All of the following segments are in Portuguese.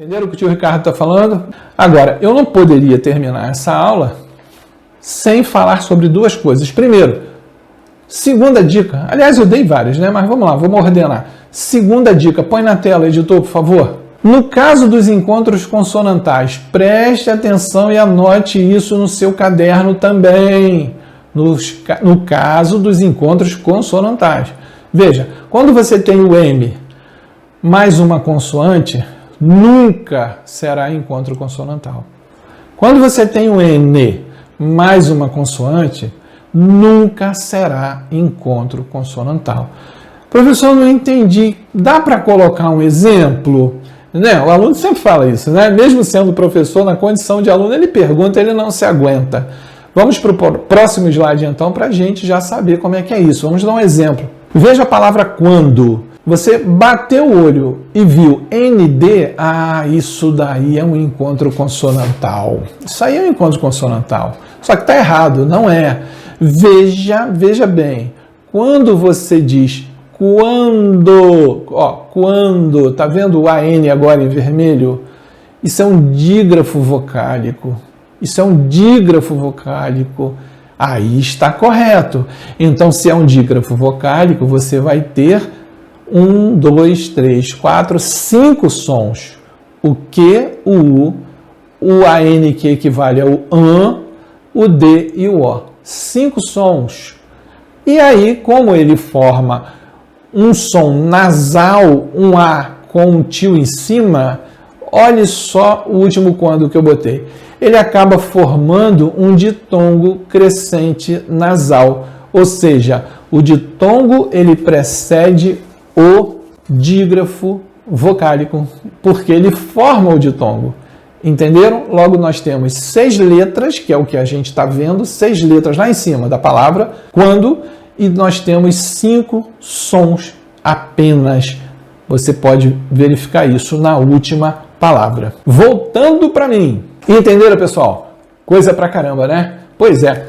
Entenderam o que o tio Ricardo está falando? Agora, eu não poderia terminar essa aula sem falar sobre duas coisas. Primeiro, segunda dica. Aliás, eu dei várias, né? Mas vamos lá, vamos ordenar. Segunda dica, põe na tela, editor, por favor. No caso dos encontros consonantais, preste atenção e anote isso no seu caderno também. No caso dos encontros consonantais. Veja, quando você tem o M mais uma consoante, nunca será encontro consonantal. Quando você tem o N mais uma consoante, nunca será encontro consonantal. Professor, não entendi. Dá para colocar um exemplo? Né? O aluno sempre fala isso, né? Mesmo sendo professor, na condição de aluno, ele pergunta, ele não se aguenta. Vamos para o próximo slide, então, para a gente já saber como é que é isso. Vamos dar um exemplo. Veja a palavra quando. Você bateu o olho e viu ND, isso daí é um encontro consonantal. Isso aí é um encontro consonantal. Só que está errado, não é. Veja bem, quando você diz quando, tá vendo o AN agora em vermelho? Isso é um dígrafo vocálico. Isso é um dígrafo vocálico. Aí está correto. Então, se é um dígrafo vocálico, você vai ter 1, 2, 3, 4, 5 sons. O Q, o U, o AN que equivale ao AN, o D e o O. 5 sons. E aí, como ele forma um som nasal, um A com um tio em cima, olhe só o último quando que eu botei. Ele acaba formando um ditongo crescente nasal. Ou seja, o ditongo ele precede o dígrafo vocálico, porque ele forma o ditongo. Entenderam? Logo nós temos 6 letras, que é o que a gente está vendo, 6 letras lá em cima da palavra, quando, e nós temos 5 sons apenas. Você pode verificar isso na última palavra. Voltando para mim. Entenderam, pessoal? Coisa pra caramba, né? Pois é,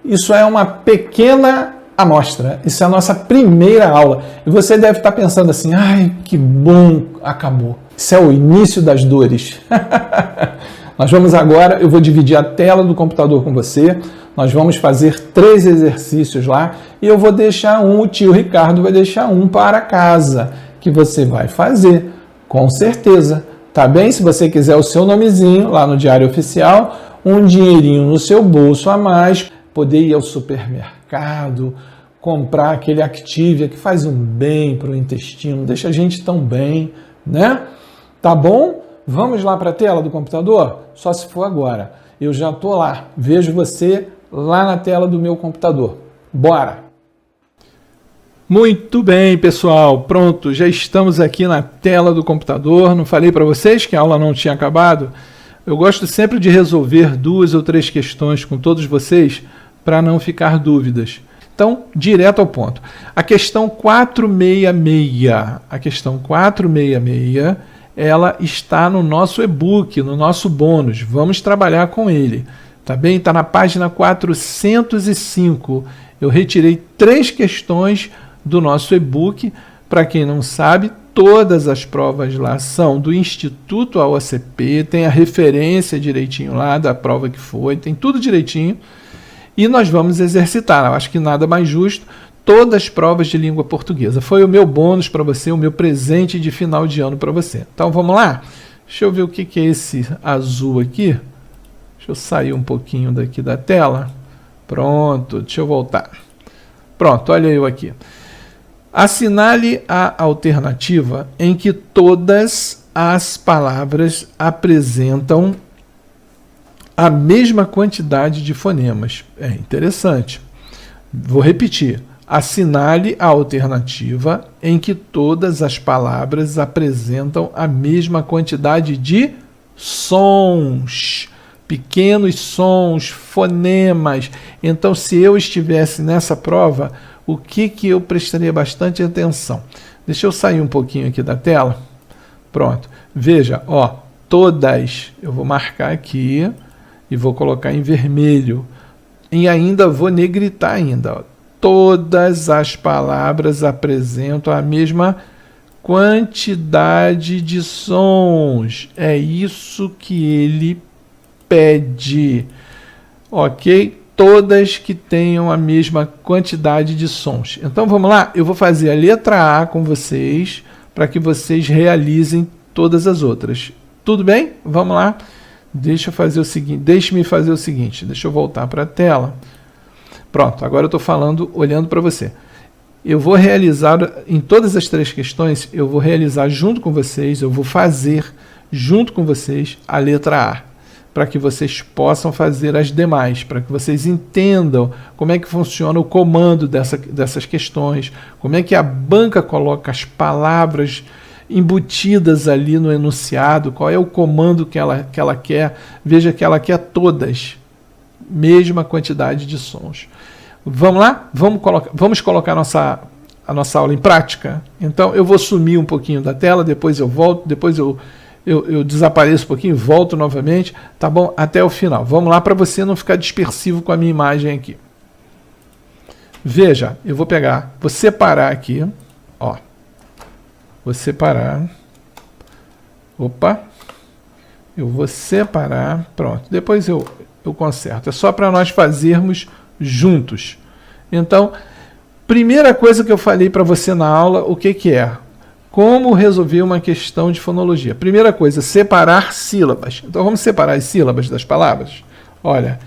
isso é uma pequena amostra. Isso é a nossa primeira aula. E você deve estar pensando assim, ai, que bom, acabou. Isso é o início das dores. Nós vamos agora, eu vou dividir a tela do computador com você. Nós vamos fazer 3 exercícios lá e eu vou deixar o tio Ricardo vai deixar um para casa, que você vai fazer, com certeza. Tá bem? Se você quiser o seu nomezinho lá no Diário Oficial, um dinheirinho no seu bolso a mais, poder ir ao supermercado, comprar aquele Activia que faz um bem para o intestino, deixa a gente tão bem, né? Tá bom? Vamos lá para a tela do computador? Só se for agora. Eu já estou lá. Vejo você lá na tela do meu computador. Bora! Muito bem, pessoal. Pronto, já estamos aqui na tela do computador. Não falei para vocês que a aula não tinha acabado? Eu gosto sempre de resolver 2 ou 3 questões com todos vocês para não ficar dúvidas. Então, direto ao ponto. A questão 466. A questão 466, ela está no nosso e-book, no nosso bônus. Vamos trabalhar com ele. Tá bem? Está na página 405. Eu retirei 3 questões do nosso e-book. Para quem não sabe, todas as provas lá são do Instituto AOCP, tem a referência direitinho lá da prova que foi, tem tudo direitinho. E nós vamos exercitar. Eu acho que nada mais justo, todas as provas de língua portuguesa. Foi o meu bônus para você, o meu presente de final de ano para você. Então vamos lá? Deixa eu ver o que é esse azul aqui. Deixa eu sair um pouquinho daqui da tela. Pronto, deixa eu voltar. Pronto, olha eu aqui. Assinale a alternativa em que todas as palavras apresentam a mesma quantidade de fonemas. É interessante. Vou repetir. Assinale a alternativa em que todas as palavras apresentam a mesma quantidade de sons. Pequenos sons, fonemas. Então, se eu estivesse nessa prova, o que eu prestaria bastante atenção? Deixa eu sair um pouquinho aqui da tela. Pronto. Veja, ó, todas. Eu vou marcar aqui e vou colocar em vermelho. E ainda vou negritar ainda. Ó. Todas as palavras apresentam a mesma quantidade de sons. É isso que ele pede. Ok? Todas que tenham a mesma quantidade de sons. Então vamos lá, eu vou fazer a letra A com vocês, para que vocês realizem todas as outras. Tudo bem? Vamos lá. Deixe-me fazer o seguinte, deixa eu voltar para a tela. Pronto, agora eu estou falando, olhando para você. Eu vou realizar, em todas as 3 questões, eu vou realizar junto com vocês, eu vou fazer junto com vocês a letra A, para que vocês possam fazer as demais, para que vocês entendam como é que funciona o comando dessas questões, como é que a banca coloca as palavras embutidas ali no enunciado, qual é o comando que ela quer. Veja que ela quer todas, mesma quantidade de sons. Vamos lá? Vamos colocar a nossa aula em prática? Então eu vou sumir um pouquinho da tela, depois eu volto, depois eu desapareço um pouquinho, volto novamente, tá bom? Até o final. Vamos lá para você não ficar dispersivo com a minha imagem aqui. Veja, eu vou separar aqui, ó. Vou separar. Opa. Eu vou separar. Pronto. Depois eu conserto. É só para nós fazermos juntos. Então, primeira coisa que eu falei para você na aula, o que é? Como resolver uma questão de fonologia. Primeira coisa, separar sílabas. Então, vamos separar as sílabas das palavras. Olha,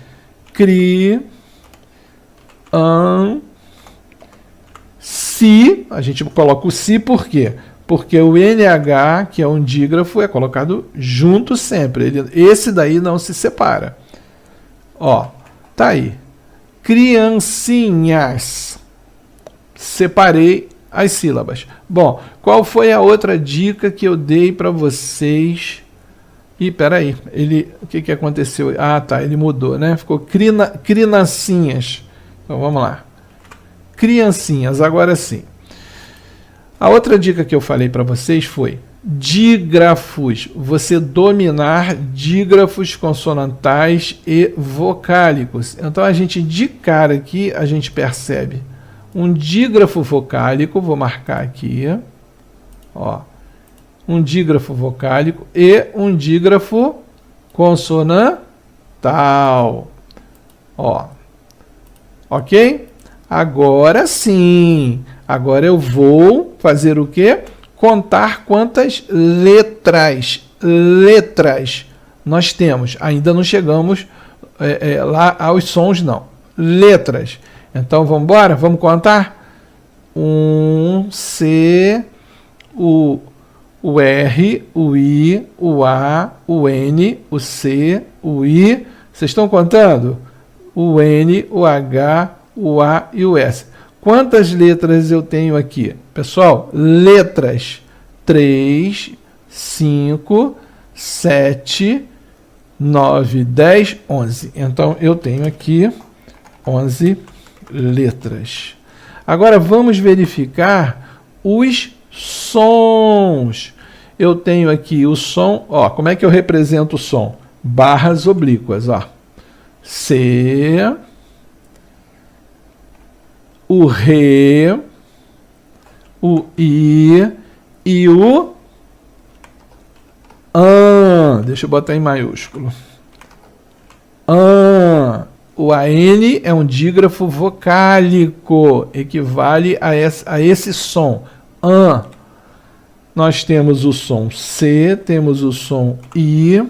si, a gente coloca o si por quê? Porque o NH, que é um dígrafo, é colocado junto sempre. Esse daí não se separa. Ó, tá aí. Criancinhas. Separei as sílabas. Bom, qual foi a outra dica que eu dei para vocês? Ih, peraí. O que aconteceu? Ah, tá, ele mudou, né? Ficou criancinhas. Então, vamos lá. Criancinhas, agora sim. A outra dica que eu falei para vocês foi dígrafos. Você dominar dígrafos consonantais e vocálicos. Então, a gente, de cara aqui, a gente percebe um dígrafo vocálico, vou marcar aqui, ó, um dígrafo vocálico e um dígrafo consonantal. Ó, ok? Agora sim. Agora eu vou fazer o quê? Contar quantas letras nós temos. Ainda não chegamos lá aos sons, não. Letras. Então, vamos embora? Vamos contar? C, o R, o I, o A, o N, o C, o I. Vocês estão contando? O N, o H, o A e o S. Quantas letras eu tenho aqui? Pessoal, letras 3, 5, 7, 9, 10, 11. Então, eu tenho aqui 11 letras. Agora, vamos verificar os sons. Eu tenho aqui o som, ó, como é que eu represento o som? Barras oblíquas, ó. C, o Re, o I e o AN. Deixa eu botar em maiúsculo. AN. O AN é um dígrafo vocálico, equivale a esse som. AN. Nós temos o som C, temos o som I,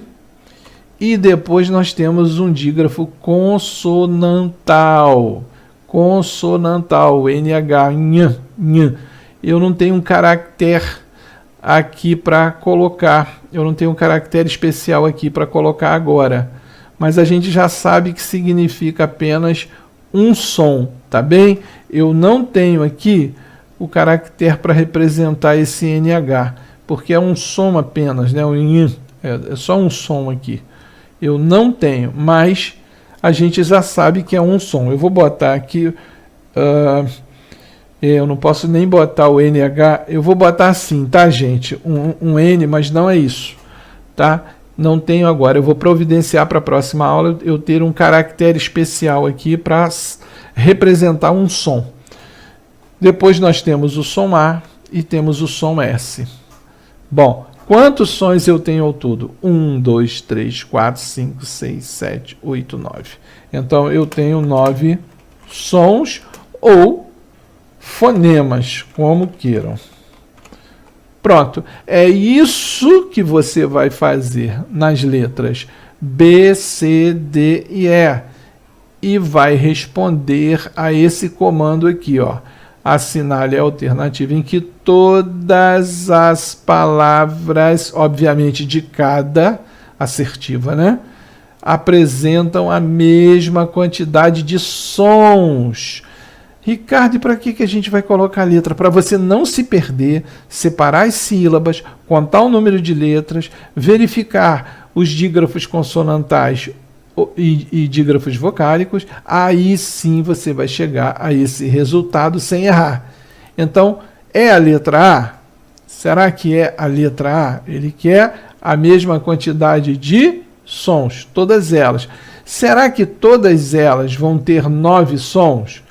e depois nós temos um dígrafo consonantal. Consonantal, NH, nhan, nhan. Eu não tenho um caractere aqui para colocar. Eu não tenho um caractere especial aqui para colocar agora. Mas a gente já sabe que significa apenas um som, tá bem? Eu não tenho aqui o caractere para representar esse NH, porque é um som apenas, né? É só um som aqui. Eu não tenho, mas a gente já sabe que é um som. Eu vou botar aqui, eu não posso nem botar o NH, eu vou botar assim, tá, gente? Um N, mas não é isso, tá? Não tenho agora. Eu vou providenciar para a próxima aula eu ter um caractere especial aqui para representar um som. Depois nós temos o som A, e temos o som S. Bom, quantos sons eu tenho ao todo? 1, 2, 3, 4, 5, 6, 7, 8, 9. Então, eu tenho 9 sons ou fonemas, como queiram. Pronto, é isso que você vai fazer nas letras B, C, D e E. E vai responder a esse comando aqui, ó. Assinale a alternativa em que todas as palavras, obviamente de cada assertiva, né, apresentam a mesma quantidade de sons. Ricardo, e para que a gente vai colocar a letra? Para você não se perder, separar as sílabas, contar o número de letras, verificar os dígrafos consonantais e dígrafos vocálicos, aí sim você vai chegar a esse resultado sem errar. Então, é a letra A? Será que é a letra A? Ele quer a mesma quantidade de sons, todas elas. Será que todas elas vão ter 9 sons?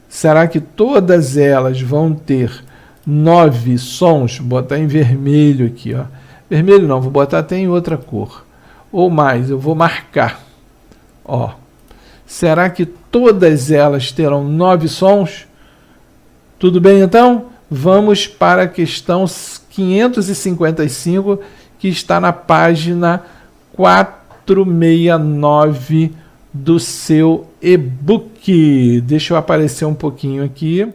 Será que todas elas vão ter 9 sons? Vou botar em vermelho aqui, ó. Vermelho não, vou botar até em outra cor. Ou mais, eu vou marcar. Ó. Será que todas elas terão 9 sons? Tudo bem, então? Vamos para a questão 555, que está na página 469 do seu e-book. Deixa eu aparecer um pouquinho aqui.